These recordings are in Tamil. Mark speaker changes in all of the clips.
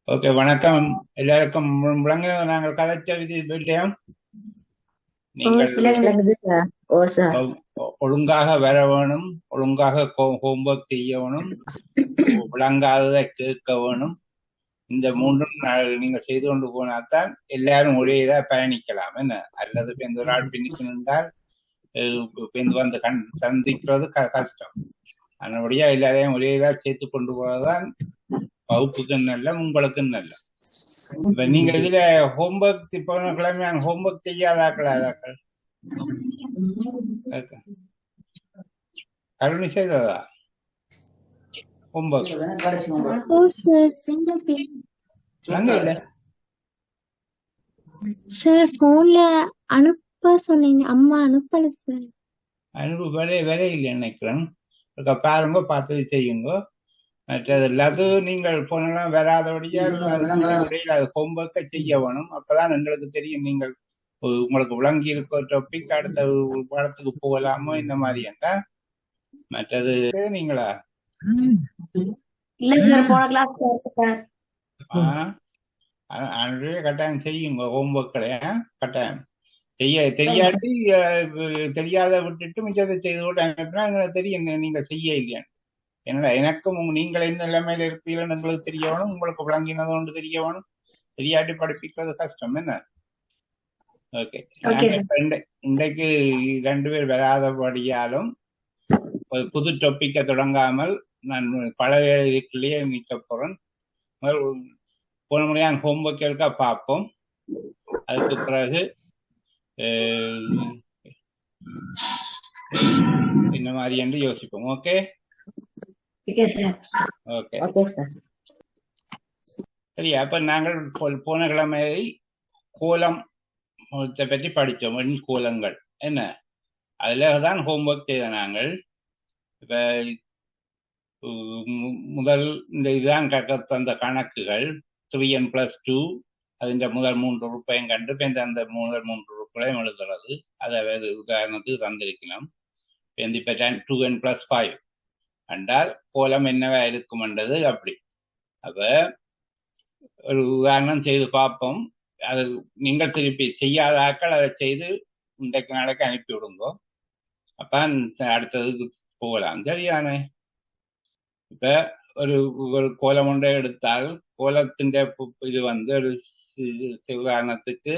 Speaker 1: ஓகே, வணக்கம் எல்லாருக்கும். முழங்க நாங்கள் கதைச்ச விதி விடயம். நீங்கள்
Speaker 2: விளங்குது சார். ஓ சார்.
Speaker 1: ஒழுங்காக வர வேணும், ஒழுங்காக ஹோம்ஒர்க் செய்ய வேணும், விளங்காததை கேட்க வேணும். இந்த மூன்றும் நீங்க செய்து கொண்டு போனால்தான் எல்லாரும் ஒரே இதா பயணிக்கலாம். என்ன அல்லது இந்த ஒரு ஆள் பின்னுக்கு நின்றால் வந்து சந்திக்கிறது கஷ்டம். அதனுடைய எல்லாரையும் ஒரே இதா சேர்த்து கொண்டு போவதுதான் வகுப்புக்கு நல்ல, உங்களுக்கு நல்ல. இப்ப நீங்க இதுல ஹோம்ஒர்க் போன கிழமை ஹோம்ஒர்க் செய்யாதாக்கள் கருணி செய்ததா ஹோம்ஒர்க்? இல்ல
Speaker 3: சார் போன்ல அனுப்ப சொன்னீங்க, அம்மா அனுப்பல சார்.
Speaker 1: அனுப்பு வேலை இல்லை நினைக்கிறேன். பாருங்க, பார்த்து செய்யுங்க. மற்றது எல்லாத்தையும் நீங்கள் போனெல்லாம் வராதபடியால் அது ஹோம்ஒர்க்கை செய்ய வேணும். அப்பதான் எங்களுக்கு தெரியும் நீங்கள் உங்களுக்கு விளங்கி இருக்க டாபிக் அடுத்த பாடத்துக்கு போகலாமோ இந்த மாதிரி என்றா. மற்றது நீங்களா கட்டாயம் செய்யுங்க ஹோம்ஒர்க்களை. கட்டாயம் செய்ய தெரியாட்டி தெரியாத விட்டுட்டு மிச்சத்தை செய்து கூட எங்களுக்கு தெரியும் நீங்க செய்ய இல்லையா. ஏன்னா எனக்கும் நீங்கள் என்ன நிலைமையில இருப்பீங்கன்னு எங்களுக்கு தெரிய வேணும், உங்களுக்கு விளங்கினது ஒன்று தெரிய வேணும். தெரியாட்டி படிப்பிக்கிறது கஷ்டம். என்ன ஓகே, இன்றைக்கு 2 பேர் வராதபடியாலும் ஒரு புது டாபிக்கை தொடங்காமல் நான் பழைய இதுக்குள்ளேயே நிற்க போறேன். போன முறையான ஹோம்ஒர்க் இருக்கா பார்ப்போம். அதுக்கு பிறகு இந்த மாதிரி என்று யோசிப்போம். ஓகே ஓகே சரி. அப்ப நாங்கள் போன கிழமை கோலம் பற்றி படித்தோம். கோலங்கள் என்ன, அதுலதான் ஹோம்ஒர்க் செய்த நாங்கள். இப்ப முதல் இந்த இதுதான் தந்த கணக்குகள் 3n+2 അതിന്റെ முதல் 3 உறுப்பையும் கண்டு அந்த முதல் 3 உறுப்புகளையும் எழுதுறது. அதை உதாரணத்துக்கு தந்திருக்கலாம். இப்ப 2n+5 என்றால் கோலம் என்னவா இருக்கும் என்றது அப்படி. அப்ப ஒரு உதாரணம் செய்து பார்ப்போம். அது நீங்கள் திருப்பி செய்யாதாக்கள் அதை செய்து இன்றைக்கு நாளைக்கு அனுப்பி விடுங்க. அப்ப அடுத்ததுக்கு போகலாம். சரியானே? இப்ப ஒரு கோலம் ஒன்றை எடுத்தால் கோலத்தின் இது ஒரு உதாரணத்துக்கு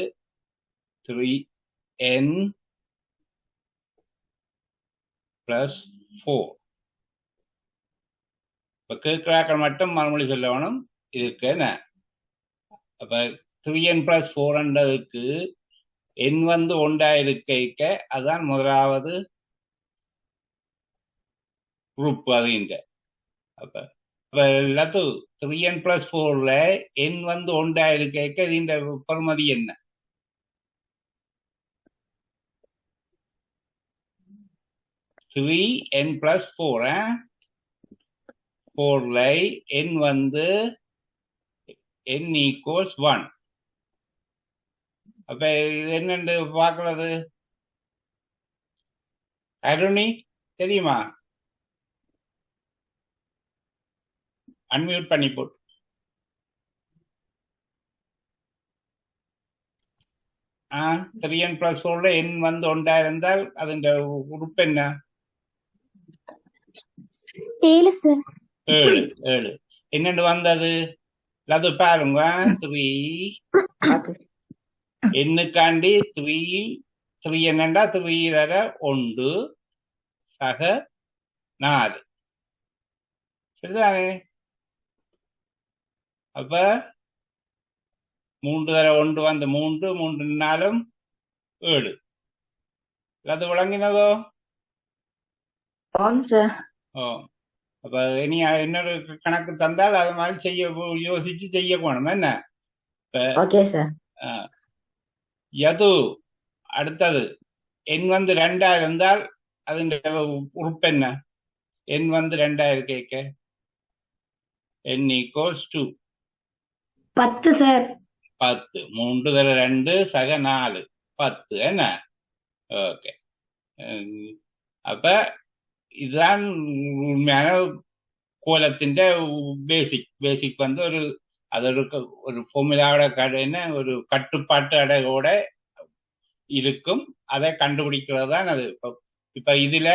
Speaker 1: 3n+4. இப்ப கேட்கிறாக்கள் மட்டும் மறுமொழி சொல்ல வேணும் இதுக்கு. என்ன அப்ப 3n+4ன்றதுக்கு n 1 இருக்க அதுதான் முதலாவது குரூப். அது இங்க அப்ப எல்லாத்தும் 3n+4ல n 1 இருக்க இந்த பெறுமதி என்ன? n+4 4ல n n = 1. அப்ப என்னன்னு பாக்குறது? அருணி தெரியுமா? அன்மியூட் பண்ணி போட்டு. ஆ 3n+4ல n 1 இருந்தால் அதன் உறுப்பு என்ன? 7. என்னண்டு வந்தது அது பாருங்க. 3 என்னக்காண்டி 3 என்னண்டா 3 தர 1 சக 4. சரிதானே? அப்ப 3 தர 1 வந்து 3 3 4 7. அது விளங்கினதோ? அப்ப இனி இன்னொரு கணக்கு தந்தால் அது மாதிரி யோசிச்சு செய்ய போகணும். என்ன யது அடுத்தது n 2 இருந்தால் அதன் உறுப்பு என்ன? n 2 இருக்க n = 2.
Speaker 3: 10 சார்.
Speaker 1: 10. 3 தர 2 சக 4 10. என்ன ஓகே. அப்ப இதுதான் உண்மையான கோலத்தின் பேசிக். ஒரு அதற்கு ஒரு ஃபார்முலாவோட என்ன ஒரு கட்டுப்பாட்டு அடையோட இருக்கும். அதை கண்டுபிடிக்கிறது தான் அது. இப்ப இதுல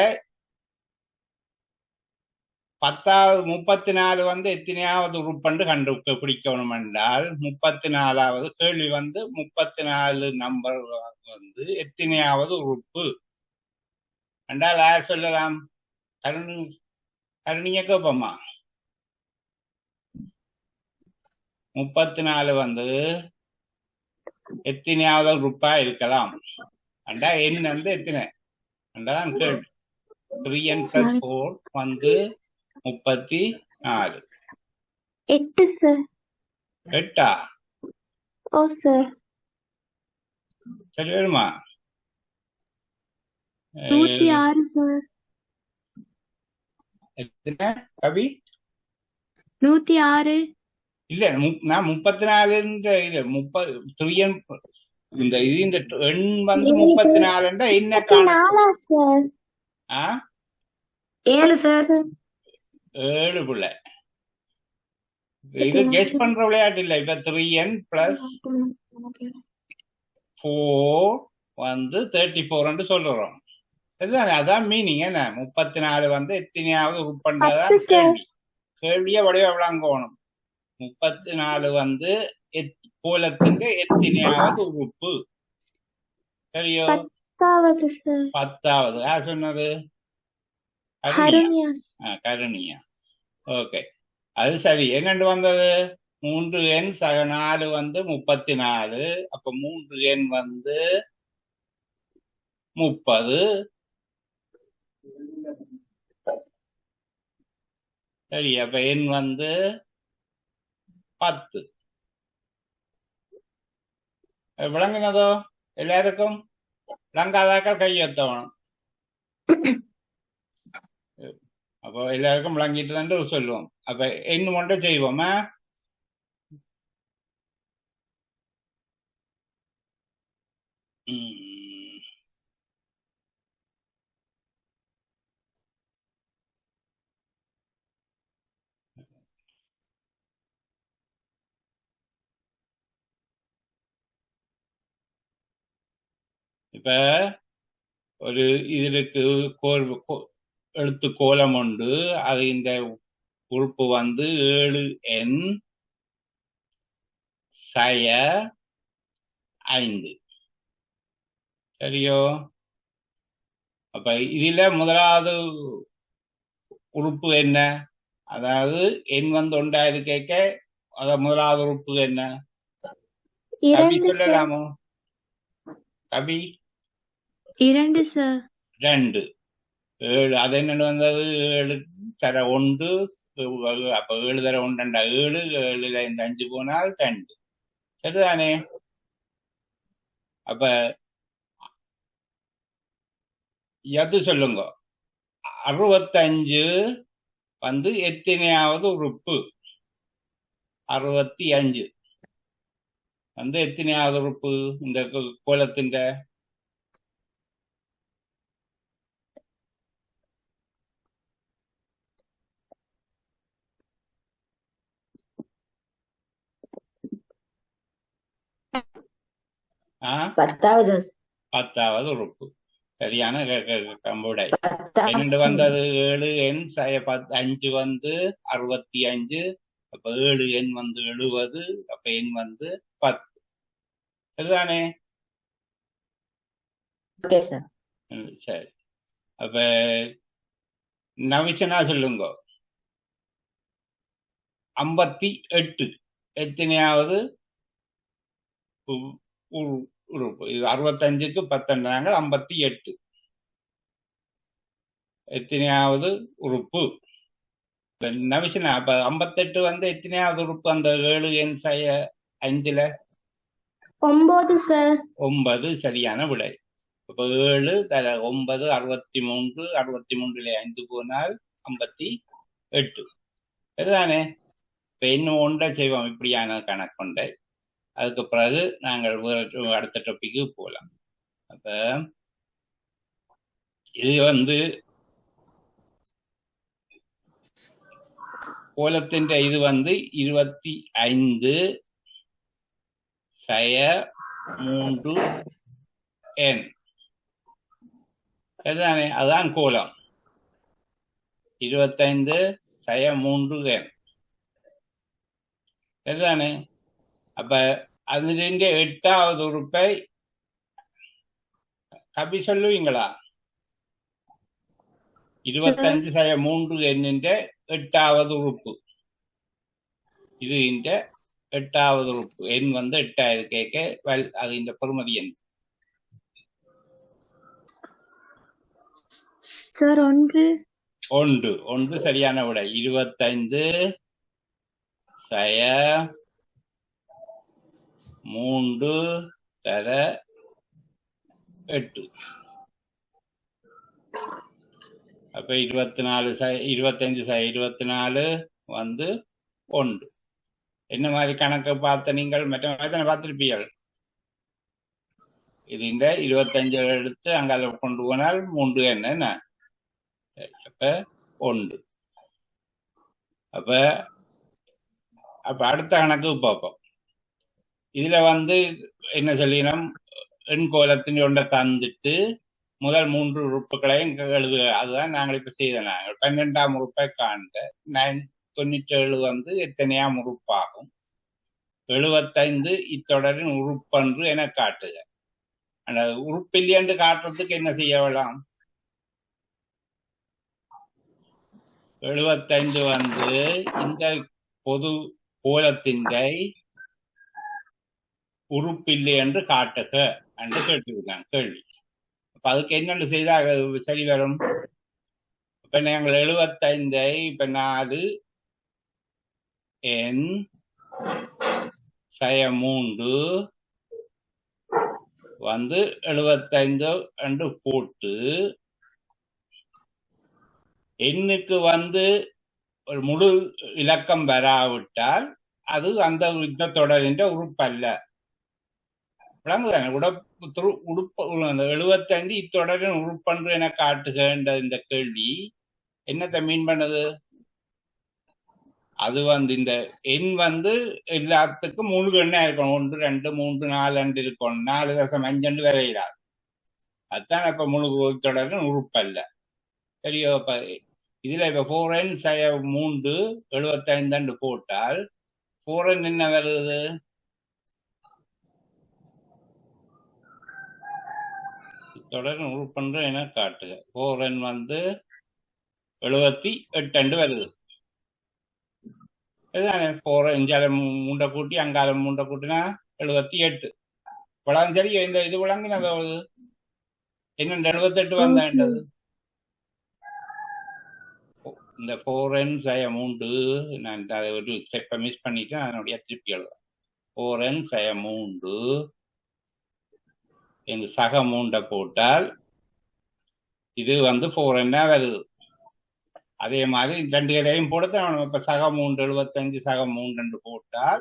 Speaker 1: 34 வந்து எத்தனையாவது உறுப்பண்டு கண்டுபிடிக்கணும் என்றால் 34வது கேள்வி வந்து 34 நம்பர் வந்து எத்தனையாவது உறுப்பு என்றால் யார் சொல்லலாம்? கருணிய கேப்பம்மா. 34 வந்து எத்தனையாவது உறுப்பா இருக்கலாம் என்றா எண் வந்து எத்தனை என்றான் கேள்வி. 3n + 4 வந்து 34.
Speaker 3: 8 சார்.
Speaker 1: 8ஆ?
Speaker 3: ஓ சார்.
Speaker 1: சரி வருமா?
Speaker 3: 106 சார்.
Speaker 1: எத்தனை கவி?
Speaker 3: 106.
Speaker 1: இல்ல நான் 34 இது 3n இந்த எண் வந்து 34 என்ன காணும்?
Speaker 3: சார். 7 சார்.
Speaker 1: 7 பிள்ளை. இது கெஸ் பண்ற விளையாட்டு இல்ல. இப்ப 3n + 4 வந்து 34 சொல்றோம். அதான் மீனிங். என்ன 34 வந்து எத்தனையாவது உறுப்பண்டதான் கேள்வி. கேள்விய வடிவ விளங்கணும். 34 வந்து கோலத்தின் எத்தனையாவது உறுப்பு? சரியோ? 10வது. யார் சொன்னது? கருணியா. ஓகே, அது சரி. என்னண்டு வந்தது? 3n சக 4 வந்து 34. அப்ப 3n வந்து 30. சரி, அப்ப n வந்து 10. விளங்குனதோ எல்லாருக்கும்? விளங்காதாக்கள் கையெத்தவணும். அப்போ எல்லாருக்கும் விளங்கிட்டு சொல்லுவோம். அப்ப என்ன மட்டும் செய்வோமா? இப்ப ஒரு இதற்கு எழுத்து கோலம் உண்டு. அது இந்த உறுப்பு வந்து 7n சய 5. சரியோ? அப்ப இதுல முதலாவது உறுப்பு என்ன? அதாவது எண் வந்து ஒன்றா இருக்க அத முதலாவது உறுப்பு என்ன? கபி சொல்லலாமோ? கபி
Speaker 3: 2 சார்.
Speaker 1: 2. 7. அது என்ன வந்தது? 7 தர 1. அப்ப 7 தர 1 7. 7ல இந்த 5 போனால் 2. சரிதானே? அப்ப எது சொல்லுங்க. 65 வந்து எத்தனையாவது உறுப்பு? 65 வந்து எத்தனையாவது உறுப்பு இந்த கோலத்தின்? பத்தாவது உறுப்பு. சரியான கம்புடை. என்னண்டு வந்தது? 7n சய 5 வந்து 65. அப்ப 7n வந்து 70. அப்ப n வந்து 10. சரிதானே? சரி. அப்ப நவிச்சனா சொல்லுங்க. 58 எத்தனையாவது உறுப்பு? இது 65க்கு 10 58 எத்தனையாவது உறுப்பு? நவிச்சனா அப்ப 58 வந்து எத்தனையாவது உறுப்பு அந்த 7n சய 5ல?
Speaker 3: 9 சார்.
Speaker 1: 9 சரியான விடை. இப்ப 7 தர 9 63. 63ல 5 போனால் 58. சரிதானே? இப்ப இன்னும் ஒன்றை செய்வோம் இப்படியான கணக்கொண்டை. அதுக்கு பிறகு நாங்கள் அடுத்த டாபிக்கு போகலாம். அப்ப இது வந்து கோலத்தின் இது 25 3 n. அதுதானே, அதுதான் கோலம். 25 3 n. அதுதானே. அப்ப அதிலிருந்து 8வது உறுப்பை கபி சொல்லுவீங்களா? 25 3 என்கின்ற 8வது உறுப்பு. இது இந்த 8வது உறுப்பு. எண் 8 கேட்க அது இந்த பெறுமதி எண்.
Speaker 3: சார்
Speaker 1: 1 சரியான விடை. 25 3 8. அப்ப 25 24 1. என்ன மாதிரி கணக்கு பார்த்த நீங்கள்? மற்ற மாதிரி பார்த்திருப்பீர்கள். இது இந்த 25 எடுத்து அங்கால கொண்டு போனால் 3 என்ன? அப்ப 1. அப்ப அடுத்த கணக்கு பார்ப்போம். இதுல என்ன சொல்லினோம்? எண் கோலத்தின் ஒன்றை தந்துட்டு முதல் 3 உறுப்புகளையும் எழுதுக. அதுதான் நாங்கள் இப்ப செய்த. நாங்கள் 12ஆம் உறுப்பை காண்க. 97 எத்தனையாம் உறுப்பாகும்? 75 இத்தொடரின் உறுப்பன்று என காட்டுக. அந்த உறுப்பில்லை என்று காட்டுறதுக்கு என்ன செய்ய வேண்டாம்? 75 இந்த பொது கோலத்தின் உறுப்பில்லை என்று காட்டுக என்று கேட்டிருக்காங்க கேள்வி. அப்ப அதுக்கு என்னென்று செய்தாக சரி வரும்? இப்ப நாங்கள் 75 இப்ப 4 n 3 75 என்று போட்டு எண்ணுக்கு ஒரு முழு இலக்கம் வராவிட்டால் அது அந்த இந்த தொடரின் உறுப்பல்ல. விளங்குதானே? 75 இத்தொடரின் உறுப்பன்று என காட்டுகின்ற இந்த கேள்வி என்னத்தை மீன் பண்ணது? அது இந்த எண் எல்லாத்துக்கும் முழு எண்ணா இருக்கணும். 1 2 3 4 இருக்கணும். 4.5 வரையிடாது. அதுதான் இப்ப முழு தொடரின் உறுப்பல்ல. சரியோ? இப்ப இதுல இப்ப 4n 3 75 போட்டால் 4n என்ன வருது? தொடரின் உறுப்பன்று என காட்டுக. 4n 78 வருது. இதுதானே 4 இஞ்சால 3 கூட்டி அங்கால 3 கூட்டினா 78. விளங்கு சரியோ? இந்த இது விளங்குனது என்ன 78 வந்தது? இந்த 4n 3 நான் ஒரு ஸ்டெப்பை மிஸ் பண்ணிட்டு அதனுடைய திருப்பி எழுதுறேன். 4n 3 இந்த சக 3 போட்டால் இது 4n வருது. அதே மாதிரி 2 கடையும் போட்டு இப்ப சக 3 75 சக 3 போட்டால்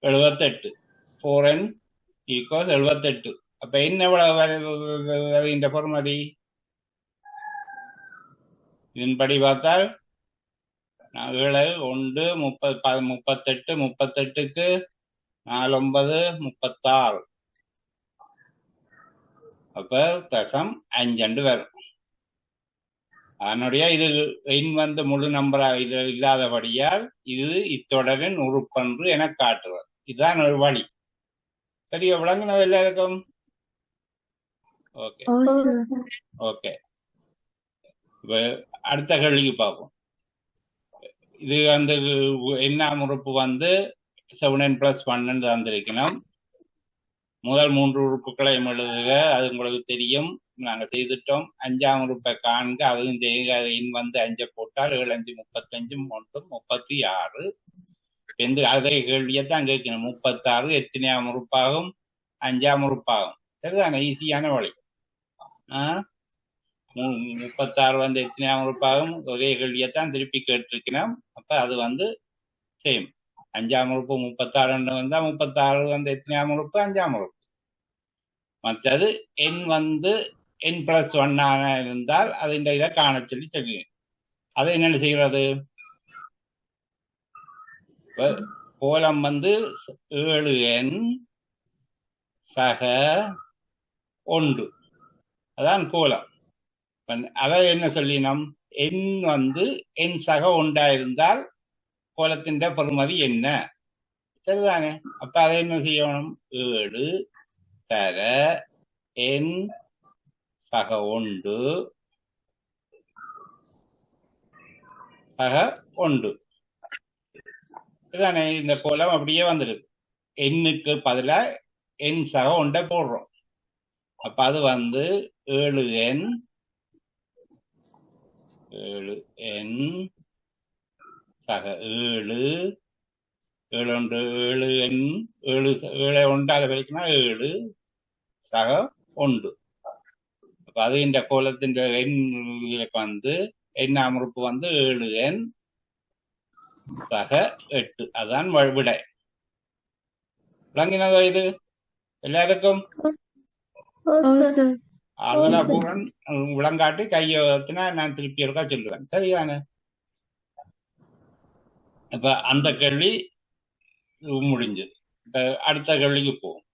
Speaker 1: 78. 4n = 78. அப்ப என்ன இந்த பொறுமதி? இதன்படி பார்த்தால் 7 1 38 38க்கு 4 9 36. அப்ப 0.5 வரும். அதனுடைய இது எண் முழு நம்பரா இல்லாதபடியால் இது இத்தொடரின் உறுப்பன்று என காட்டுவது. இதுதான் ஒரு வழி. சரியோ? விளங்குனது எல்லாருக்கும்? Okay okay. இப்ப அடுத்த கேள்விக்கு பார்ப்போம். இது எண்ணாம் உறுப்பு 7n + 1 தந்திருக்கணும். முதல் 3 உறுப்புகளையும் எழுதுக. அது உங்களுக்கு தெரியும், நாங்கள் செய்துட்டோம். 5ஆம் உறுப்பை காண்க. அதுவும் செய்யுங்க. எண் 5 போட்டால் 7 5 35 1 36. அதே கேள்வியைத்தான் கேட்கணும். 36 எத்தனையாம் உறுப்பாகும்? 5ஆம் உறுப்பாகும். சரிதானே? ஈஸியான வழி. 36 எத்தனையாம் உறுப்பாகும்? ஒரே கேள்வியைத்தான் திருப்பி கேட்டிருக்கணும். அப்ப அது சேம். 5ஆம் உறுப்பு 36 வந்தா 36 எத்தனையாம் உறுப்பு? 5ஆம் உறுப்பு. மற்றது எண் n+1 இருந்தால் அது இந்த இதை காண சொல்லி சொல்லுங்க. அதை என்னென்ன செய்கிறது? கோலம் 7n சக 1 அதான் கோலம். அதை என்ன சொல்லினோம்? எண் எண் சக 1 இருந்தால் கோலத்தின் பெறுமதி என்ன? சரிதானே? அப்ப அதை என்ன செய்யணும்? 7 தர எண் சக 1 சக 1. இதுதானே? இந்த கோலம் அப்படியே வந்துடுது. எண்ணுக்கு பதிலா எண் சக 1 போடுறோம். அப்ப அது 7n சக 7 7n 7 பெருக்கினா 7 சக 1. அப்ப அது இந்த கோலத்தின் எண் எண்ணாம் உறுப்பு 7n சக 8. அதான் விடை. விளங்கினதோ இது எல்லாருக்கும்? பூரன் விளங்காட்டி கையத்தினா நான் திருப்பி இருக்கா சொல்லுவேன். சரிதானே? இப்ப அந்த கேள்வி முடிஞ்சது. அடுத்த கேள்விக்கு போவோம்.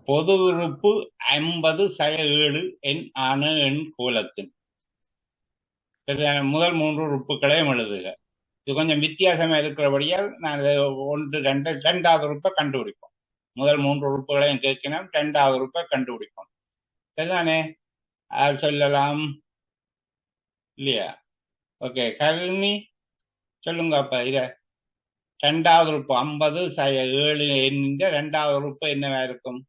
Speaker 1: பொது உறுப்பு 50/7 எண் ஆன எண் கோலத்தின் முதல் 3 உறுப்புகளையும் எழுதுக. இது கொஞ்சம் வித்தியாசமா இருக்கிறபடியால் நான் 1 2 2வது உறுப்பை கண்டுபிடிப்போம். முதல் 3 உறுப்புகளையும் கேட்கணும், 2வது உறுப்பை கண்டுபிடிப்போம். சரிதானே? யார் சொல்லலாம் இல்லையா? ஓகே, கருணி சொல்லுங்க. அப்ப இத 2வது உறுப்பு 50/7 என்கின்ற 2வது உறுப்பு என்னவா இருக்கும்?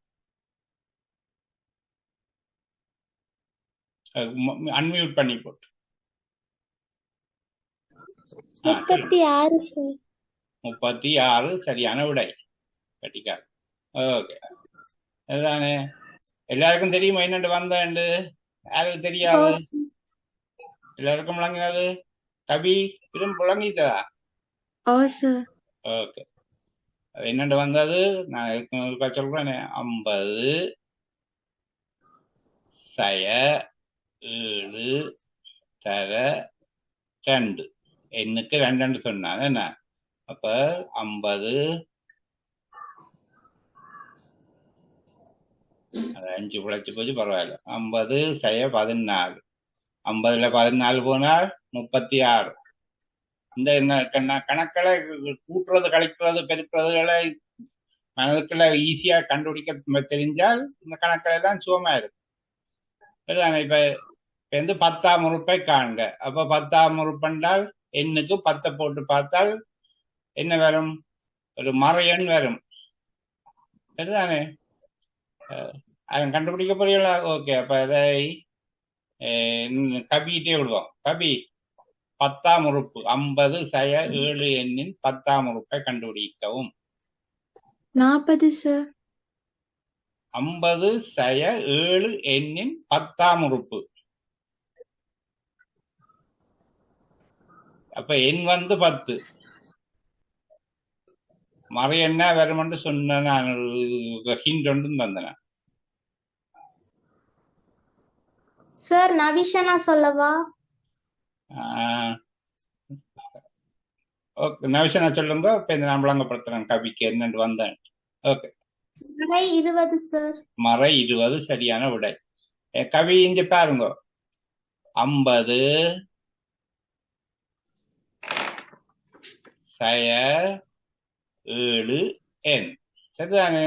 Speaker 1: அன்மியூட் பண்ணி போட்டு. 36 சரியான விடை. கட்டிக்கார். ஓகே, அதுதானே? எல்லாருக்கும் தெரியுமா என்னண்டு வந்தேன்டு? யாருக்கு தெரியாது? எல்லாருக்கும் விளங்காது? கபி திரும்ப விளங்கிட்டதா? ஓகே, என்னண்டு வந்தது நான் சொல்றேன். 50/7 தர 2 எண்ணுக்கு 2 சொன்னாங்க என்ன? அப்ப 50 5 பிழைச்சு போச்சு, பரவாயில்ல. 50/14. 50ல 14 போனால் 36. இந்த கணக்களை கூட்டுறது, கழிக்கிறது, பெருக்கிறதுகளை மனதுக்குள்ள ஈஸியா கண்டுபிடிக்க தெரிஞ்சால் இந்த கணக்கள் எல்லாம் சுகமா இருக்கும். சரிதானே? இப்ப 10ஆம் உறுப்பை காண்க. அப்ப 10ஆம் உறுப்பென்றால் எண்ணுக்கு 10 போட்டு பார்த்தால் என்ன வரும்? ஒரு மறை எண் வரும். சரிதானே? கண்டுபிடிக்க போறீங்களா? ஓகே, அப்ப இதை கபிட்டே விடுவோம். கபி 10ஆம் உறுப்பு 50/7 எண்ணின் 10ஆம் உறுப்பை கண்டுபிடிக்கவும்.
Speaker 3: 40 சார்.
Speaker 1: 50/7 எண்ணின் 10ஆம் உறுப்பு. அப்ப எண் 10. மறை என்ன வருமென்று சொன்ன நான் ஹிண்ட் ஒன்றும் தந்தேன்.
Speaker 3: சார் நவிஷனா சொல்லவா?
Speaker 1: ஓகே, நவிஷனா சொல்லுங்க. இப்ப நான் விளங்கப்படுத்துறேன் கவிக்கு என்னன்னு வந்தேன். ஓகே,
Speaker 3: மறை 20 சார்.
Speaker 1: மறை 20 சரியான விடை. கவி இங்க பாருங்க. 50/7 எண். சரிதானே?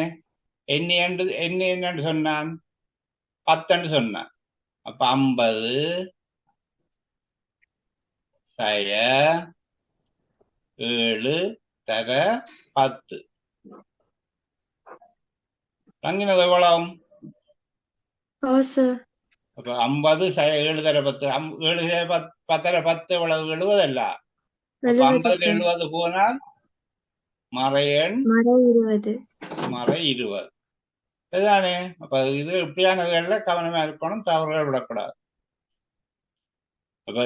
Speaker 1: என்னன்னு சொன்னான்? 10 சொன்னான். அப்ப 50/7 தர 10. தங்கினது எவ்வளவு? அப்ப 50/7 தர 10. 7/10 எவ்வளவு? 70 அல்ல? 50/70 போனால் மறை எண் மறை 20. சரிதானே? அப்ப இது இப்படியானதுல கவனமா இருக்கணும், தவறுகள் விடக்கூடாது. அப்ப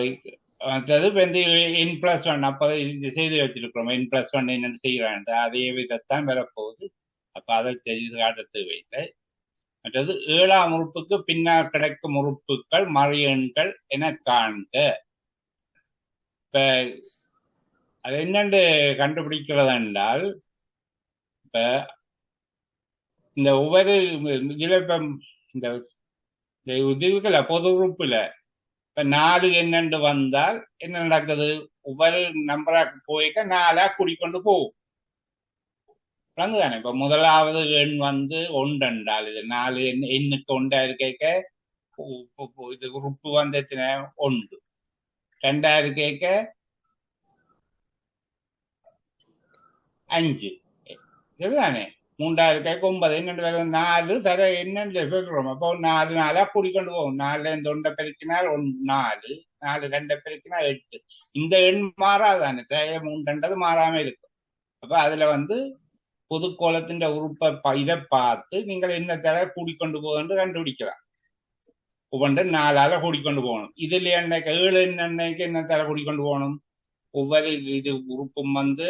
Speaker 1: மற்றது N+1 அப்ப செய்து வச்சிருக்கிறோம். N+1 என்னென்னு செய்கிறான் அதே விதத்தான் வரப்போகுது. அப்ப அதை செய்து காட்டத்து வைத்து மற்றது 7ஆம் உறுப்புக்கு பின்னால் கிடைக்கும் உறுப்புகள் மறை எண்கள் என காண்க. இப்ப அது என்னண்டு கண்டுபிடிக்கிறது என்றால் இப்ப இந்த ஒவ்வொரு இதுல இப்ப இந்த இதுல பொது உறுப்புல இப்ப 4 என்னண்டு வந்தால் என்ன நடக்குது? ஒவ்வொரு நம்பரா போய்க்க 4ஆ கூடிக்கொண்டு போகும். தானே இப்ப முதலாவது எண் வந்து ஒன்று என்றால் இது 4 எண்ணுக்கு ஒன்றா இருக்க இது உறுப்பு வந்து எத்தனை? 1. 2ஆ இருக்க 5 இதுதானே. 3ஆ இருக்க 9. என்னென்று வரும்? 4 தர என்னன்னு சொல்றோம். அப்போ 4 4ஆ கூடிக்கொண்டு போகும். 4 இந்த 1 பெருக்கினால் 4, 4 2 பெருக்கினால் 8. இந்த எண் மாறாதானே. 3 மாறாம இருக்கும். அப்ப அதுல வந்து பொதுக்கோளத்தின் உறுப்பை இதை பார்த்து நீங்கள் என்ன தர கூடிக்கொண்டு போகுது கண்டுபிடிக்கலாம். ஒவ்வொன்று 4ஆல கூடிக்கொண்டு போகணும். இதுல என்னைக்கு 7 என்னைக்கு என்ன தர கூடிக்கொண்டு போகணும்? ஒவ்வொரு இது உறுப்பும் வந்து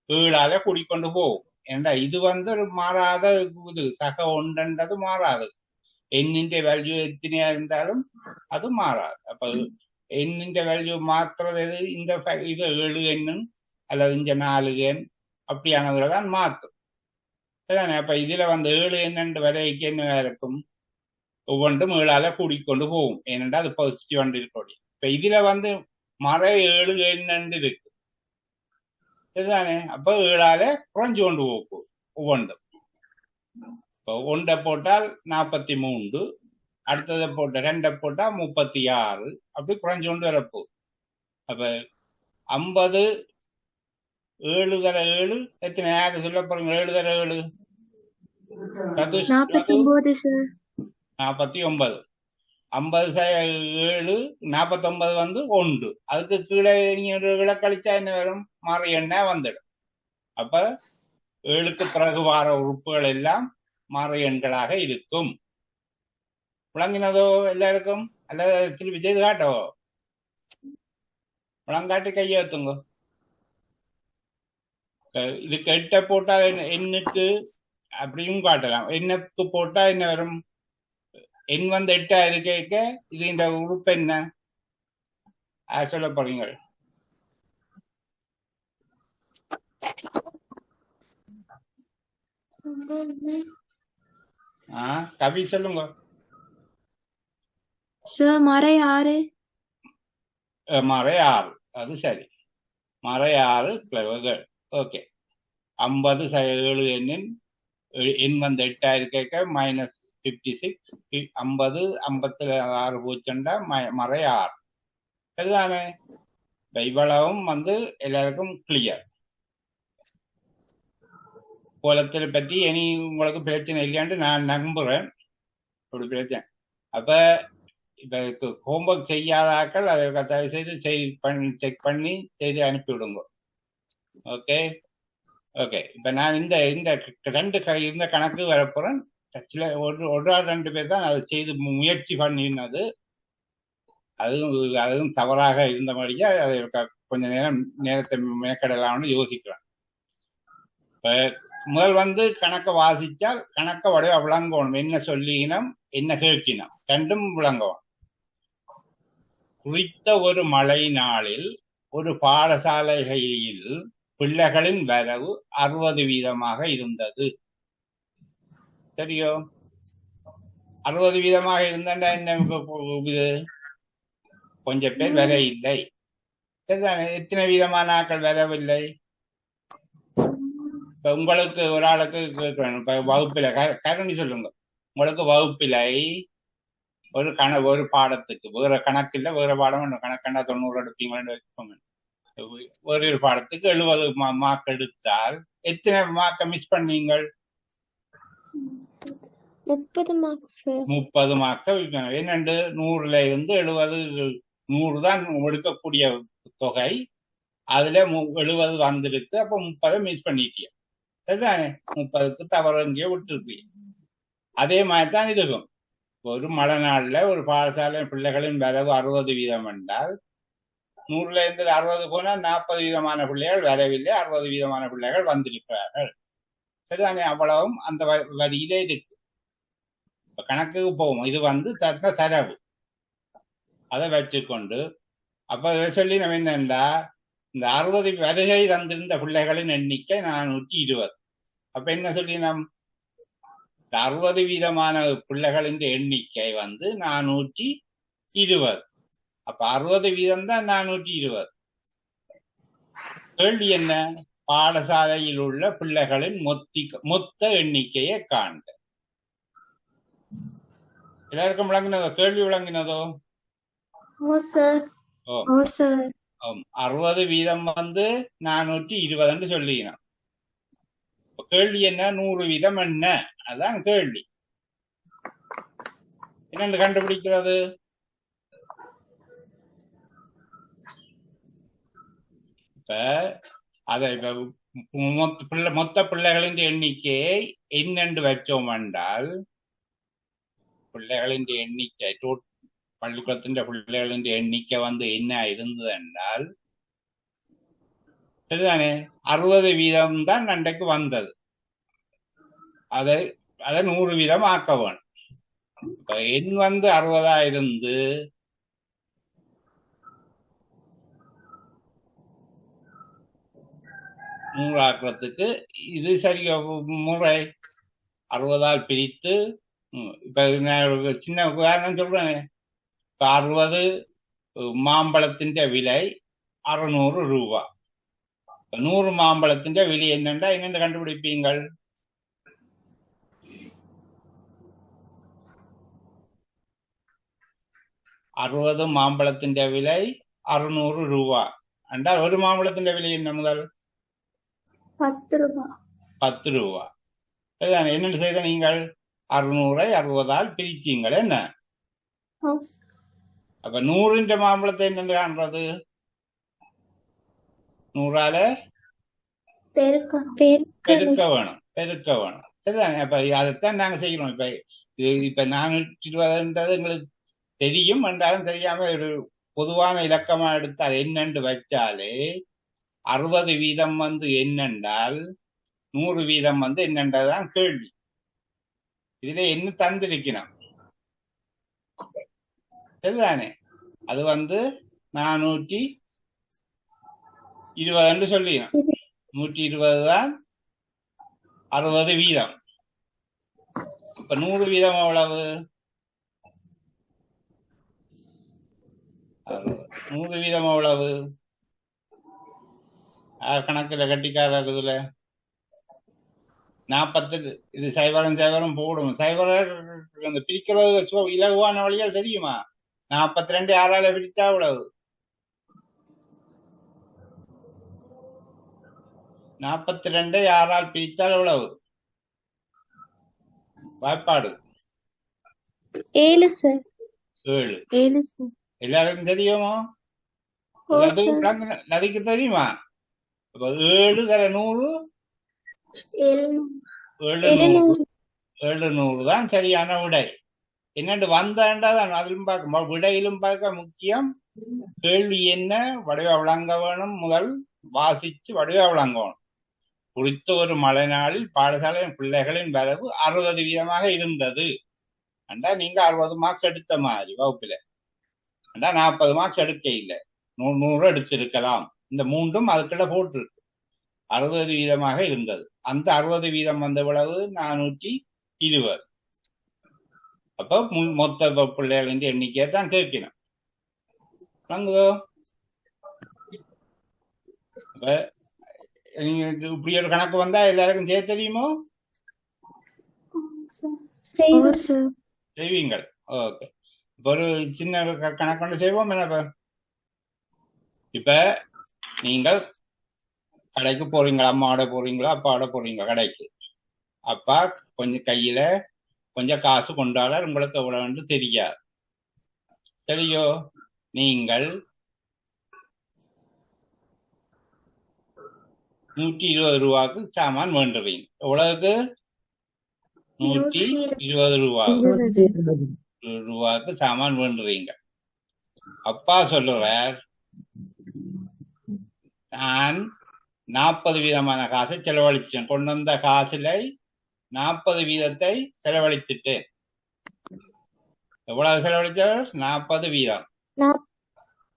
Speaker 1: 7ஆல கூடிக்கொண்டு போகும். ஏண்டா இது வந்து ஒரு மாறாத இது சக ஒன்றுன்றது மாறாது. எண்ணின் வேல்யூ எத்தனையா இருந்தாலும் அது மாறாது. அப்ப எண்ணின் வேல்யூ மாற்றுறது எது? இந்த இது 7 எண்ணும் அல்லது இந்த 4 எண் அப்படியானதுல தான் மாற்றும். சரிதானே. அப்ப இதுல வந்து 7 எண்ணு வரைக்கும் என்ன இருக்கும்? ஒவ்வொன்றும் 7ஆல கூடிக்கொண்டு போகும். ஏனென்றால் அது பாசிட்டிவ் ஒன்று இருக்கக்கூடிய. இப்ப இதுல வந்து மறை 7 எண்ணு இருக்கு. சரிதானே. அப்ப 7ஆல குறைஞ்சு கொண்டு போகும் ஒவ்வொன்றும். இப்போ 1 போட்டால் 43, அடுத்ததை போட்ட 2 போட்டா 36, அப்படி குறைஞ்சு கொண்டு வரப்போகுது. அப்ப 50 7 தர 7 எத்தனை? யாரு சொல்ல போறீங்க? 7 தர 7
Speaker 3: 49 சார்.
Speaker 1: 49. 50 7 49 வந்து 1. அதுக்கு கீழே நீங்க கழிச்சா என்ன வரும்? மாறி எண்ணா வந்துடும். அப்ப 7க்கு பிறகு வார உறுப்புகள் எல்லாம் மாற எண்களாக இருக்கும். விளங்கினதோ எல்லாருக்கும்? அல்லது திருப்பி செய்து காட்டோ? விளங்காட்டி கையெழுத்துங்க. இதுக்கு 8 போட்டா எண்ணுக்கு அப்படியும் காட்டலாம். எண்ணுக்கு போட்டா என்ன வரும்? எண் வந்து 8ஆ இருக்க இது இந்த உறுப்பு என்ன சொல்ல போறீங்க? கவி சொல்லுங்க.
Speaker 3: சார் மறை 6.
Speaker 1: மறை 6. அது சரி. மறை 6 கிளவர்கள். ஓகே. 50 7 எண்ணின் எண் வந்து 8ஆ இருக்க -56. 50 56 பூச்சண்டா மறை 6. சரிதானே. இவ்வளவும் வந்து எல்லாருக்கும் கிளியர். கோலத்தை பற்றி இனி உங்களுக்கு பிரச்சனை இல்லையாண்டு நான் நம்புறேன். அப்படி பிரச்சனை. அப்ப இப்ப ஹோம்ஒர்க் செய்யாத ஆக்கள் அதை தயவு செய்து செக் பண்ணி செய்து அனுப்பிவிடுங்க. Okay okay. இப்ப நான் இந்த இந்த கணக்கு வரப்போறேன். சில ஒரு ஆள் 2 பேர் தான் அதை செய்து முயற்சி பண்ணினது. அதுவும் தவறாக இருந்தபடியா அதை கொஞ்ச நேரத்தை மேற்கடலாம்னு யோசிக்கிறேன். இப்ப முதல் வந்து கணக்கை வாசிச்சால் கணக்க வடிவ விளங்கணும். என்ன சொல்லினம் என்ன கேட்கினம் ரெண்டும் விளங்கணும். குறித்த ஒரு மழை நாளில் ஒரு பாடசாலைகளில் பிள்ளைகளின் வரவு 60% இருந்தது. சரியோ? 60% இருந்தாண்டா என்ன? இது கொஞ்சம் பேர் வர இல்லை. சரிதானே. எத்தனை விதமான ஆக்கள் வரவில்லை? இப்ப உங்களுக்கு ஒரு ஆளுக்கு கேட்கணும். இப்ப வகுப்பில கருணி சொல்லுங்க. உங்களுக்கு வகுப்பிலை ஒரு பாடத்துக்கு வேற கணக்கில் வேற பாடம் கணக்கண்டா 90 எடுப்பீங்கன்னு வச்சுக்கோங்க. ஒரு பாடத்துக்கு 70 மார்க் எடுத்தால் எத்தனை மார்க்கை மிஸ் பண்ணீங்கள்?
Speaker 3: 30 மார்க்ஸ்.
Speaker 1: 30 மார்க்கை என்னண்டு 100ல இருந்து 70 100 தான் எடுக்கக்கூடிய தொகை. அதுல 70 வந்திருக்கு. அப்ப 30 மிஸ் பண்ணிட்டிய. சரிதானே. 30க்கு தவறு எங்கேயோ விட்டுருப்பீங்க. அதே மாதிரி தான் இதுக்கும். ஒரு மழை நாள்ல ஒரு பாடசாலை பிள்ளைகளின் வரவு 60% என்றால் 100ல இருந்து 60 போனா 40% பிள்ளைகள் வரவில்லை, 60% பிள்ளைகள் வந்திருக்கிறார்கள். சரிதானே. அவ்வளவும் அந்த வரியிலே இருக்கு. இப்ப கணக்குக்கு போவோம். இது வந்து தரவு. அதை வச்சுக்கொண்டு அப்ப சொல்லி நம்ம என்னண்டா இந்த 60 வருகை தந்திருந்த பிள்ளைகளின் எண்ணிக்கை 420. அப்ப என்ன சொல்லி நாம் 60% பிள்ளைகளின் எண்ணிக்கை 420. அப்ப 60% தான் 420. கேள்வி என்ன? பாடசாலையில் உள்ள பிள்ளைகளின் மொத்த எண்ணிக்கையை காண்க. எல்லாருக்கும் விளங்கினதோ? கேள்வி விளங்கினதோ?
Speaker 3: ஓ சார். ஓ சார்.
Speaker 1: 60% 420 சொல்லிக்கணும். கேள்வி என்ன? 100% என்ன? அதான் கேள்வி. என்னன்னு கண்டுபிடிக்கிறது? இப்ப அதை மொத்த பிள்ளைகளின் எண்ணிக்கையை என்னென்று வச்சோம் என்றால், பிள்ளைகளின் எண்ணிக்கை பள்ளிக்கூடத்தின் பிள்ளைகளின் எண்ணிக்கை என்ன இருந்தது என்றால், சரிதானே, 60% தான் அன்றைக்கு வந்தது. அதை 100% ஆக்க வேணும். எண் 60 இருந்து 100 ஆக்குறதுக்கு இது சரி முறை. 60ஆல் பிரித்து, இப்ப நான் ஒரு சின்ன உதாரணம் சொல்றேன். 60 மாம்பழத்தின் விலை 600 ரூபா. 100 மாம்பழத்தின் விலை என்னென்றா என்னென்று கண்டுபிடிப்பீங்கள்? அறுபது மாம்பழத்தின் விலை 600 ரூபா என்றால் ஒரு மாம்பழத்தின் விலை என்ன முதல்?
Speaker 3: 10 ரூபா.
Speaker 1: 10 ரூபா. என்னென்று செய்த நீங்கள்? 600ஐ 60ஆல் பிரித்தீங்கள். என்ன? அப்ப 100 மாம்பழத்தை என்னென்று காண்றது? 100ஆல பெருக்க வேணும். சரிதானே? அப்ப அதைத்தான் நாங்க செய்யறோம். இப்ப 420 எங்களுக்கு தெரியும் என்றாலும் தெரியாம ஒரு பொதுவான இலக்கமா எடுத்தால் என்னென்று வச்சாலே 60% என்னென்றால் 100% என்னென்றதான் கேள்வி. இதுல என்ன தந்திருக்கணும்? சரிதானே? அது 420 சொல்லிடும். 120 தான் 60%. இப்ப 100% எவ்வளவு? 100% எவ்வளவு? கணக்குல கட்டிக்காத இதுல 40. இது சைவரம் போடும். சைவரம் பிரிக்கிறது இலகுவான வழியால் தெரியுமா? 42 6ஆல பிரித்தா எவ்வளவு? 42 6ஆல் பிரித்தால் எவ்வளவு? வாய்ப்பாடு
Speaker 3: 7 சார்.
Speaker 1: 7 சார். எல்லாருக்கும் தெரியுமோ? நதிக்கு தெரியுமா? 7 தர 100 700 தான் சரியான விடை. என்னண்டு வந்தாண்டாதான் அதிலும் பார்க்க, விடையிலும் பார்க்க முக்கியம். கேள்வி என்ன? வடிவ விளங்க வேணும். முதல் வாசிச்சு வடிவ விளங்க வேணும். குறித்த ஒரு மழை நாளில் பாடசாலையின் பிள்ளைகளின் வரவு 60% இருந்தது அண்டா நீங்க 60 மார்க்ஸ் எடுத்த மாதிரி வகுப்புல அண்டா 40 மார்க்ஸ் எடுக்க இல்லை, 100 எடுத்திருக்கலாம். இந்த மூன்றும் அதுக்குள்ள போட்டிருக்கு. 60% இருந்தது. அந்த 60% வந்த விளவு 420. அப்ப மொத்த பிள்ளைகளின் எண்ணிக்கையை தான் கேட்கணும். வாங்குதோ? அப்ப நீங்க இப்படி ஒரு கணக்கு வந்தா எல்லாருக்கும் செய்ய தெரியுமோ? செய்வீங்கள். ஓகே. இப்ப ஒரு சின்ன கணக்கு செய்வோம். என்ன இப்ப நீங்கள் கடைக்கு போறீங்களா? அம்மாவோட போறீங்களா? அப்பாவோட போறீங்களா கடைக்கு? அப்பா கொஞ்சம் கையில கொஞ்சம் காசு கொண்டாட உங்களுக்கு எவ்வளவு தெரியாது. சரியோ? நீங்கள் 120 ரூபாய்க்கு சாமான் வேண்டுவீங்க. எவ்வளவுக்கு? 120 ரூபாய்க்கு சாமான் வேண்டுவீங்க. அப்பா சொல்லுவார், நான் 40% காசை செலவழிச்சேன். கொண்டு வந்த காசுல 40% செலவழித்துட்டேன். எவ்வளவு செலவழித்தார்? 40%.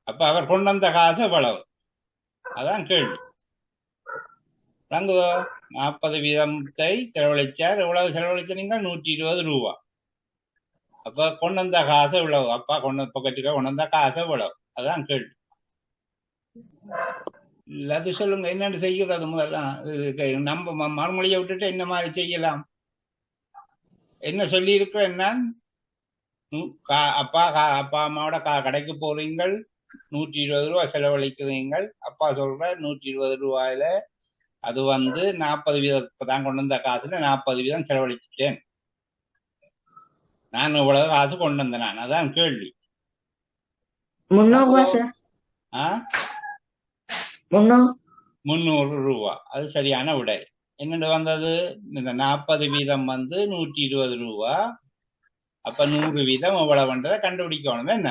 Speaker 1: அப்ப அவர் கொண்டு வந்த காசு எவ்வளவு? அதான் கேள்வி. விளங்குதோ? 40 வீதத்தை செலவழிச்சார். எவ்வளவு செலவழிச்ச நீங்கள்? 120 ரூபா. அப்ப கொண்டு வந்த காசு இவ்வளவு. அப்பா பொக்கெட்டுக்க கொண்டு வந்த காசு இவ்வளவு. அதான் கேள்வி. அது சொல்லுங்க, என்னென்னு செய்கிறது முதல்ல. நம்ம மறுமொழியை விட்டுட்டு என்ன மாதிரி செய்யலாம்? என்ன சொல்லி இருக்கிறேன் நான்? அப்பா அம்மாவோட கடைக்கு போறீங்கள், 120 ரூபா செலவழிக்கிறீங்கள். அப்பா சொல்ற 120 ரூபாயில அது 40 வீதம் தான் கொண்டு வந்த காசுல 40 வீதம் செலவழிச்சிட்டேன். நான் இவ்வளவு காசு கொண்டு வந்தேன். நான் அதான் கேள்வி.
Speaker 2: 300 ரூபா சார். 300
Speaker 1: ரூபா. அது சரியான விடை. என்னென்னு வந்தது? இந்த 40 வீதம் 120 ரூபா. அப்ப 100 வீதம் எவ்வளவுன்றதை கண்டுபிடிக்கணும். என்ன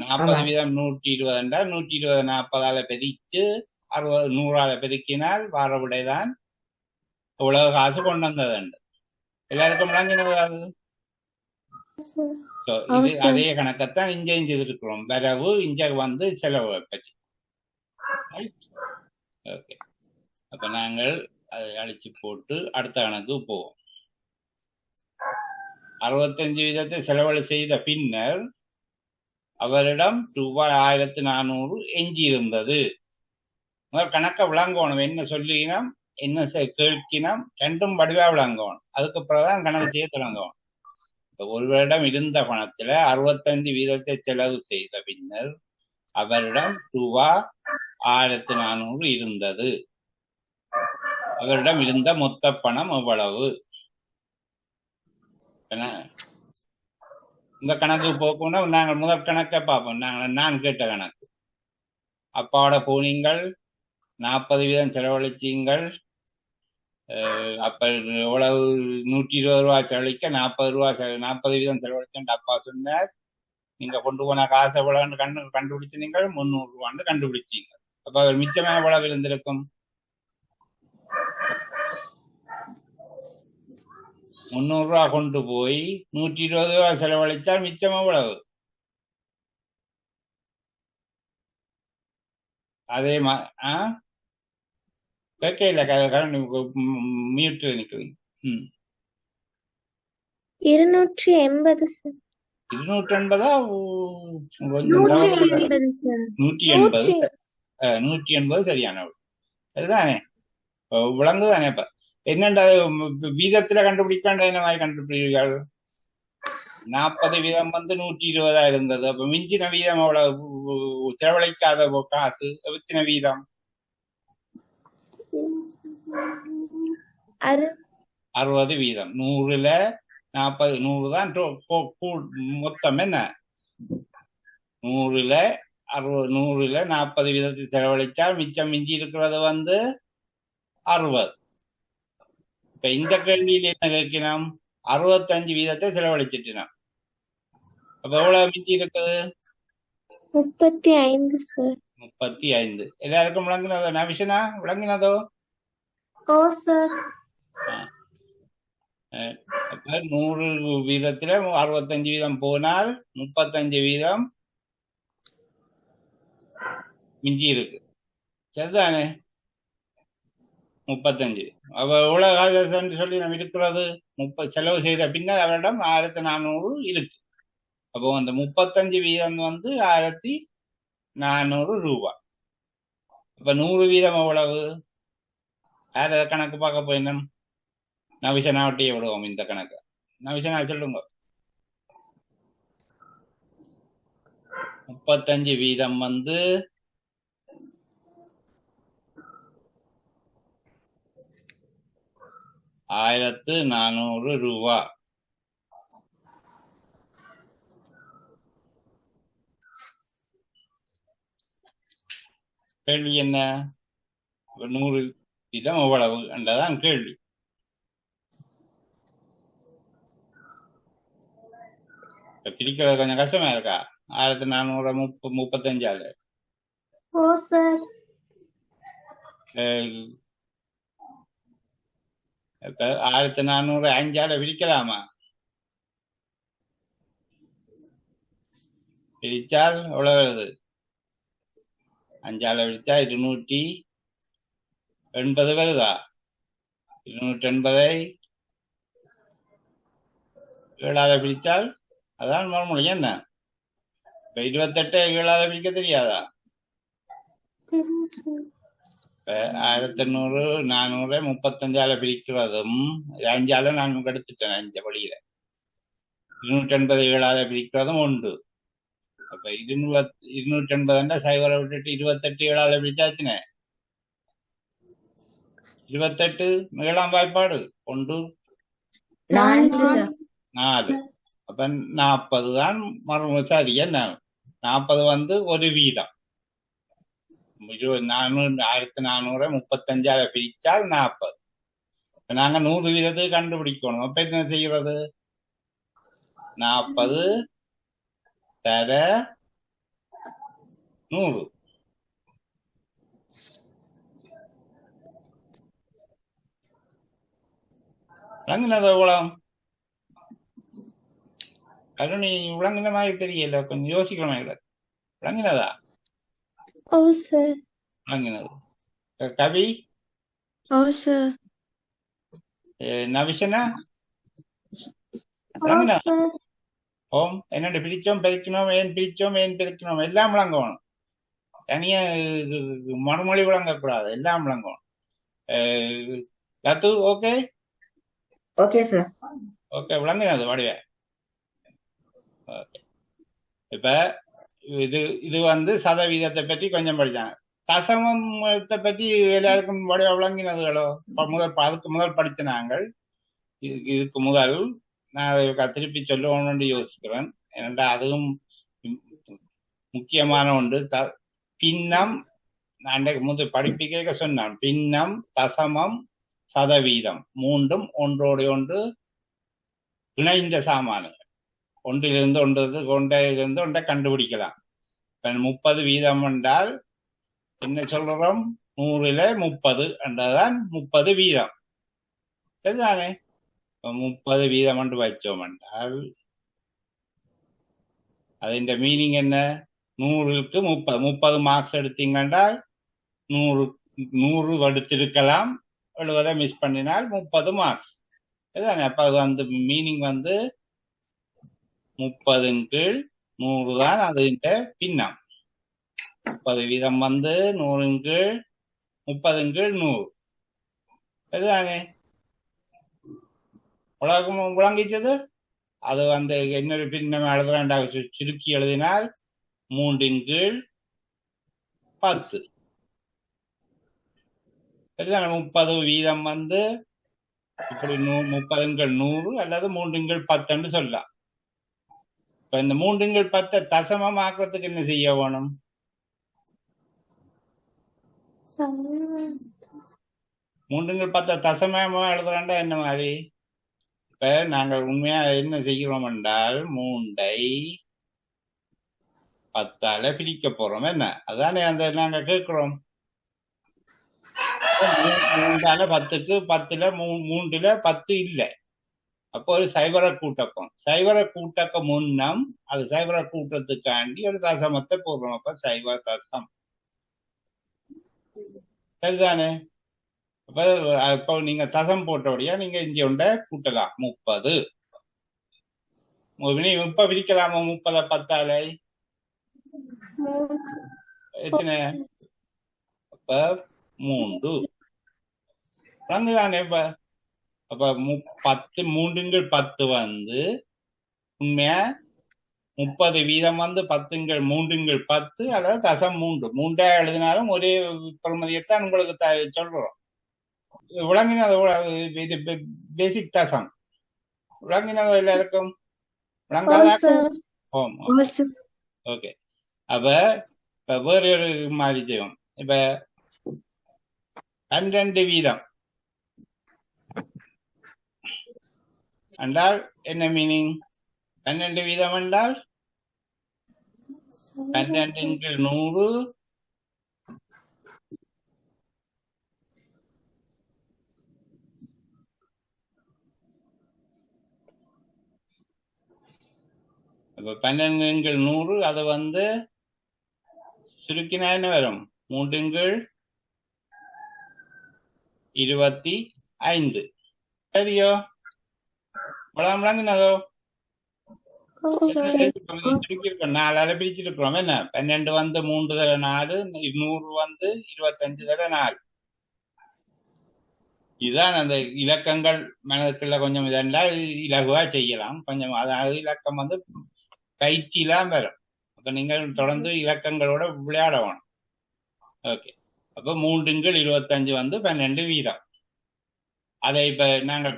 Speaker 1: 40 வீதம் 120 என்றால் 120 40ஆல பெருக்கிச்சு 60 100ஆல பெருக்கினால் வார விடைதான் இவ்வளவு காசு கொண்டு வந்தது. எல்லாருக்கும் விளங்கினது அது. இது அதே கணக்கத்தான் இங்க செய்திருக்கிறோம். வரவு இங்க செலவு பற்றி. ஓகே, அப்ப நாங்கள் அதை அழிச்சு போட்டு அடுத்த கணக்கு போவோம். 65 வீதத்தை செலவழி செய்த பின்னர் அவரிடம் ரூபாய் 1400 எஞ்சி இருந்தது. கணக்க விளங்கணும். என்ன சொல்லினோம், என்ன கேட்கினோம், ரெண்டும் வடிவா விளங்கணும். அதுக்கு பிறகுதான் கணக்கு செய்ய தொடங்கணும். ஒருவரிடம் இருந்த பணத்துல 65 வீதத்தை செலவு செய்த பின்னர் அவரிடம் ரூபாய் 1400 இருந்தது. அவரிடம் இருந்த மொத்த பணம் எவ்வளவு? இந்த கணக்கு போக்கணும். நாங்கள் முதல் கணக்கை பார்ப்போம். நான் கேட்ட கணக்கு. அப்பாவோட போனீங்கள், 40 வீதம் செலவழிச்சீங்கள். அப்ப எவ்வளவு? 120 ரூபா செலவழிக்க 40 வீதம் செலவழிச்சேன் அப்பா சொன்னார். நீங்க கொண்டு போன காசு எவ்வளவுன்னு கண்டுபிடிச்சு நீங்கள் 300 ரூபான்னு கண்டுபிடிச்சீங்க. அப்ப அவர் மிச்சமா எவ்வளவு இருந்திருக்கும்? 300 ரூபா கொண்டு போய் 120 ரூபா செலவழித்தால் மிச்சம் எவ்வளவு? அதே கேட்கல. மியூட் நிற்குது.
Speaker 3: 280 சார்.
Speaker 1: 280 180 சரியான அதுதானே விளங்குதானே. இப்ப என்னண்டா வீதத்துல கண்டுபிடிக்காண்ட என்ன மாதிரி கண்டுபிடிக்கிறீர்கள்? 40 வீதம் 120 இருந்தது. அப்ப மிஞ்சின வீதம் அவ்வளவு செலவழிக்காத காசு எத்தனை வீதம்? 60 வீதம். 100ல 40, 100 தான் மொத்தம். என்ன 100ல 40 வீதத்தை செலவழிச்சால் மிச்சம் மிஞ்சி இருக்கிறது 60. இப்ப இந்த கேள்வியில் என்ன கேட்கணும்? 65 வீதத்தை செலவழிச்சிட்டோம். அப்ப எவ்வளவு மிஞ்சி இருக்குது?
Speaker 3: 35 சார்.
Speaker 1: 35. எல்லாருக்கும் விளங்கினதோ? நவிஷனா விளங்கினதோ?
Speaker 3: ஓ சார்.
Speaker 1: 100 வீதத்துல 65 வீதம் போனால் 35 வீதம் மிஞ்சி இருக்கு. சரிதானே? 35. அவ எவ்வளவு காசு சொல்லி நம்ம இருக்கிறது? செலவு செய்த பின்னர் அவரிடம் 1400 இருக்கு. அப்போ அந்த 35 வீதம் 1400 ரூபாய். அப்ப 100 வீதம் எவ்வளவு? யார் கணக்கு பார்க்க போயிடும்? நவிசனாவட்டியை விடுவோம் இந்த கணக்கு. நவிசனா சொல்லுங்க. 35 வீதம் 1400 ரூபாய். கேள்வி என்ன? 100 வீதம் எவ்வளவு என்றதான் கேள்வி. பிரிக்கிறது கொஞ்சம் கஷ்டமா இருக்கா? 1435
Speaker 3: ஓ சார்.
Speaker 1: 1400 5 பிரிக்கலாமா? பிரிச்சால் எவ்வளவு வருது? 5ஆல பிரிச்சா 280 வருதா? 280 7ஆல பிரித்தால் அதான் மறுமொழி என்ன? இப்ப 28 7ஆல பிரிக்க தெரியாதா?
Speaker 3: தெரியும் சார்.
Speaker 1: 1800 400 35ஆல பிரிக்கிறதும் 5ஆல நான் எடுத்துட்டேன். 5 வழியில 280 7ஆல பிரிக்கிறதும் உண்டு. அப்ப 280 சைவரை விட்டுட்டு 28 7ஆல பிரிச்சாச்சுனே. 28 7ஆம் வாய்ப்பாடு 1
Speaker 2: 4 சார்
Speaker 1: 4. அப்ப 40 தான் மறுமொழி. சரி, என்ன 40 வந்து ஒரு வீதம். 1400 35ஆல பிரிச்சால் 40. நாங்க 100 வீதத்துக்கு கண்டுபிடிக்கணும். அப்ப என்ன செய்யறது? 40 தர 100. விளங்கினது எவ்வளவு? கருணி விளங்கின மாதிரி தெரியல, கொஞ்சம் யோசிக்கணும். விளங்கினதா?
Speaker 3: ஓ சார்.
Speaker 1: விளங்கினது. கவி
Speaker 3: ஓ சார்.
Speaker 1: நவிஷனா
Speaker 3: ஓ
Speaker 1: விளங்கினதா?
Speaker 3: சார்.
Speaker 1: ஓம் என்னோட பிரிச்சோம் பெருக்கணும், ஏன் பிரிச்சோம் ஏன் பெருக்கணும் எல்லாம் விளங்கணும். தனியா மறுமொழி விளங்கக்கூடாது, எல்லாம் விளங்கணும். லத்து ஓகே?
Speaker 2: Okay sir.
Speaker 1: ஓகே, விளங்கினது வடிவே. ஓகே, இப்ப இது வந்து சதவீதத்தை பற்றி கொஞ்சம் படிச்சாங்க. தசமத்தை பற்றி எல்லாருக்கும் வடிவ விளங்கினதுகளோ? அதுக்கு முதல் படித்த நாங்கள் இதுக்கு முதல் நான் அதை திருப்பி சொல்லணும்னு யோசிக்கிறேன். ஏனென்றா அதுவும் முக்கியமான ஒன்று. பின்னம் அன்றைக்கு முதல் படிப்பிக்க சொன்னான். பின்னம், தசமம், சதவீதம் மூன்றும் ஒன்றோடு ஒன்று இணைந்த சாமான்கள். ஒன்றிலிருந்து ஒன்றை கண்டுபிடிக்கலாம். 30 வீதம் என்றால் என்ன சொல்றோம்? 100ல 30 என்றதான் 30 வீதம். சரிதானே? 30 வீதம் என்று வச்சோம் என்றால் அதிന്റെ மீனிங் என்ன? 100க்கு 30 மார்க்ஸ் எடுத்தீங்கன்றால் 100 எடுத்திருக்கலாம். 70 மிஸ் பண்ணினால் 30 மார்க்ஸ். சரிதானே? அப்ப அது அந்த மீனிங் வந்து 30/100 தான் அதிന്റെ பின்னம். 30 வீதம் வந்து 100/30/100. சரிதானே? உலகம் விளங்கிச்சது. அது வந்து இன்னொரு பின்னம் எழுதுறாண்டாக சுருக்கி எழுதினால் 3/10. சரிதானே? 30 வீதம் வந்து இப்படி 30/100 அல்லது 3/10 சொல்லலாம். இப்ப இந்த 3/10 தசமம் ஆக்குறதுக்கு என்ன செய்ய வேணும்? 3/10 தசமமா எழுதுறாண்டா என்ன மாதிரி? இப்ப நாங்கள் உண்மையா என்ன செய்கிறோம் என்றால் 3/10 பிரிக்க போறோம். என்ன அதானே அந்த நாங்க கேட்கிறோம். 3/10க்கு 10ல 3ல 10 இல்லை. அப்போ ஒரு சைவர கூட்டக்கம். சைவர கூட்டக்க முன்னம் அது சைவர கூட்டத்துக்காண்டி ஒரு தசமத்தை போடுறோம். அப்ப சைவ தசம். சரிதானே? அப்ப நீங்க தசம் போட்டபடியா நீங்க இங்க ஒன்றை கூட்டலாம். 30. இப்ப பிரிக்கலாமா? 30 10ஆல எத்தனை? அப்ப 3 தானே? அப்ப 3/10 வந்து உண்மையா 30 வீதம் வந்து 3/10 அல்லது தசம் 3 எழுதினாலும் ஒரே பெறுமதியைத்தான் உங்களுக்கு சொல்றோம். விளங்கினது இது பேசிக் தசம். விளங்கினது எல்லாருக்கும் விளங்காத? ஓகே. அப்ப வேற ஒரு மாதிரி செய்வோம். இப்ப 12 வீதம் என்றால் என்ன மீனிங்? 12 வீதம் என்றால் 12/100 12/100 அது வந்து சுருக்கினா என்ன வரும்? 3/25 சரியோ விளங்கினதோ
Speaker 3: ஓ சார்
Speaker 1: பிரிச்சிருக்கோம் 4 பிரிச்சிருக்கிறோம் என்ன 12 வந்து 3 தடவை 4 100 வந்து 25 தடவை 4 இதுதான் அந்த இலக்கங்கள் மனதுக்குள்ள கொஞ்சம் இதெல்லாம் இலகுவா செய்யலாம் கொஞ்சம் அதாவது இலக்கம் வந்து பயிற்சியெல்லாம் வரும் அப்ப நீங்கள் தொடர்ந்து இலக்கங்களோட விளையாட வேணும் ஓகே அப்ப 3/25 வந்து 12 வீதம் அதை இப்ப நாங்க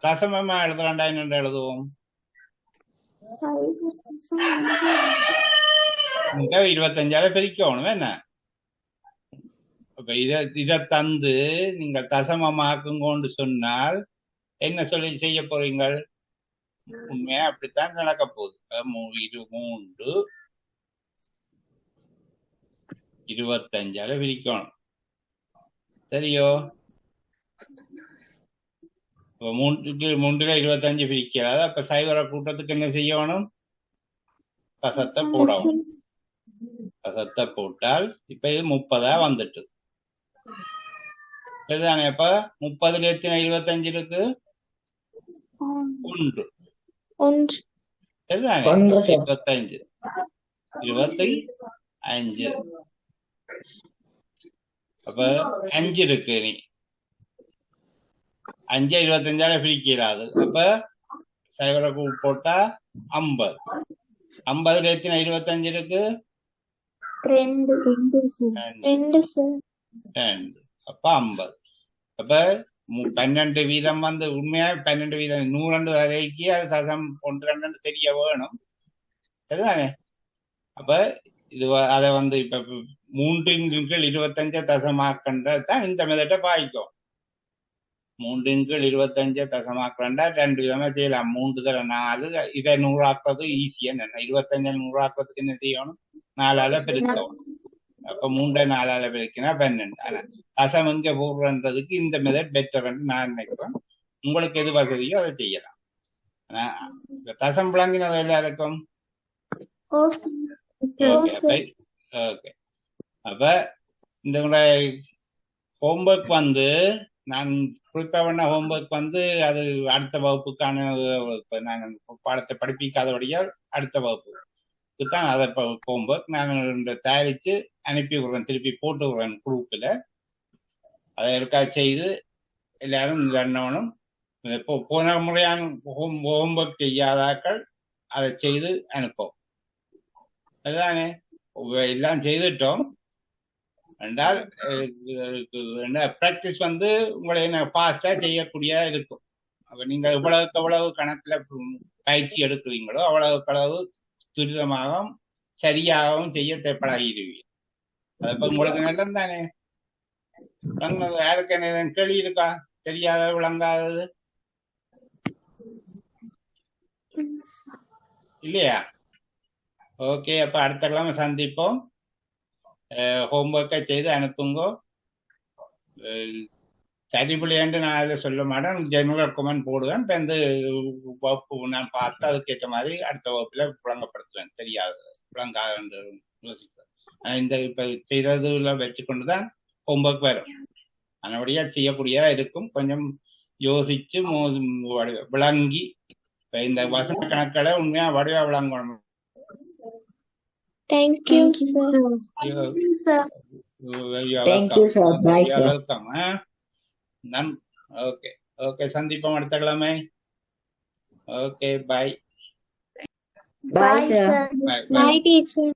Speaker 1: தசமமா எழுதுறாண்டா என்ன எழுதுவோம் 25 பிரிக்கணும் என்ன அப்ப இத தந்து நீங்கள் தசமமாக்குங்கன்னு சொன்னால் என்ன சொல்லி செய்ய போறீங்கள் உண்மையா அப்படித்தான் நடக்க போகுது 3/25 பிரிக்கணும் சரியோ இப்போ 3/25 பிரிக்கிறாது அப்ப சைவர கூட்டத்துக்கு என்ன செய்யணும் கசத்தை போடணும் கசத்தை போட்டால் இப்ப இது 30 வந்துட்டு சரிதானே அப்ப 30 எத்தனை 25 இருக்கு 1 சரிதானே 25 அப்ப 5 இருக்கு நீ 5/25 பிரிக்கிறாது அப்ப சைவர போட்டா 50 எத்தனை 25 இருக்கு
Speaker 3: 2 சார்
Speaker 1: அப்ப 50 அப்ப 12 வீதம் வந்து உண்மையா 12 வீதம் 100 வரைக்கு அது தசம் 1 தெரிய வேணும் சரிதானே அப்ப இது அதை வந்து இப்ப 3/25 தசமாக்கன்றதான் இந்த மெதட்டை பாய்க்கும் 3/25 தசமாக்கண்டா 2 விதமா செய்யலாம் 3 தடவை 4 இதை 100 ஆக்குறது ஈஸியா 25 100 ஆக்குறதுக்கு என்ன செய்யணும் 4ஆல பெருக்கணும் அப்ப 3/4 பெருக்கினா 12 ஆனா தசம் இங்க போடுறதுக்கு இந்த மெதட் பெட்டர் நான் நினைக்கிறேன் உங்களுக்கு எது வசதியோ அதை செய்யலாம் ஆனா தசம் விளங்கினது எல்லாருக்கும் ஓகே அப்ப இந்த ஹோம்ஒர்க் வந்து நான் குறிப்பா பண்ண ஹோம்ஒர்க் வந்து அது அடுத்த வகுப்புக்கான நான் பாடத்தை படிப்பிக்காதபடியால் அடுத்த வகுப்புக்கு தான் அதை ஹோம்ஒர்க் நான் தயாரித்து அனுப்பி விடுறேன் திருப்பி போட்டு விடுறேன் குரூப்பில் அதை இருக்கா செய்து எல்லாரும் தண்டவனும் போன முறையான ஹோம்ஒர்க் செய்யாதாக்கள் அதை செய்து அனுப்போம் அதுதானே எல்லாம் செய்துட்டோம் என்றால் பிராக்டிஸ் வந்து உங்களை ஃபாஸ்டா செய்யக்கூடியதா இருக்கும் அப்ப நீங்க எவ்வளவு கணக்குல பயிற்சி எடுக்கிறீங்களோ அவ்வளவு துரிதமாகவும் சரியாகவும் செய்ய பழகிடுவீங்க அது இப்ப உங்களுக்கு நல்லது தானே யாருக்கு என்ன கேள்வி இருக்கா தெரியாத விளங்காதது இல்லையா ஓகே அப்ப அடுத்த கிழமை சந்திப்போம் ஹோம்ஒர்க்கை செய்து அனுப்புங்கோ சரிபிள்ளையாண்டு நான் அதை சொல்ல மாட்டேன் ஜெனரல் கமெண்ட் போடுவேன் இப்போ இந்த வகுப்பு நான் பார்த்து அதுக்கேற்ற மாதிரி அடுத்த வகுப்புல விளங்கப்படுத்துவேன் தெரியாது விளங்காத யோசிப்பேன் ஆனால் இந்த இப்போ செய்ததுல வச்சுக்கொண்டு தான் ஹோம்ஒர்க் வரும் அதனபடியா செய்யக்கூடியதா இருக்கும் கொஞ்சம் யோசிச்சு விளங்கி இப்போ இந்த வசன கணக்களை உண்மையா வடிவா விளங்கணும்
Speaker 3: Thank you, sir.
Speaker 2: Thank you, sir. Bye, sir.
Speaker 1: Welcome. Okay. சந்திப்போம் அடுத்த கிழமை. Okay, bye.
Speaker 2: Bye, sir.
Speaker 1: Bye,
Speaker 3: Bye, teacher.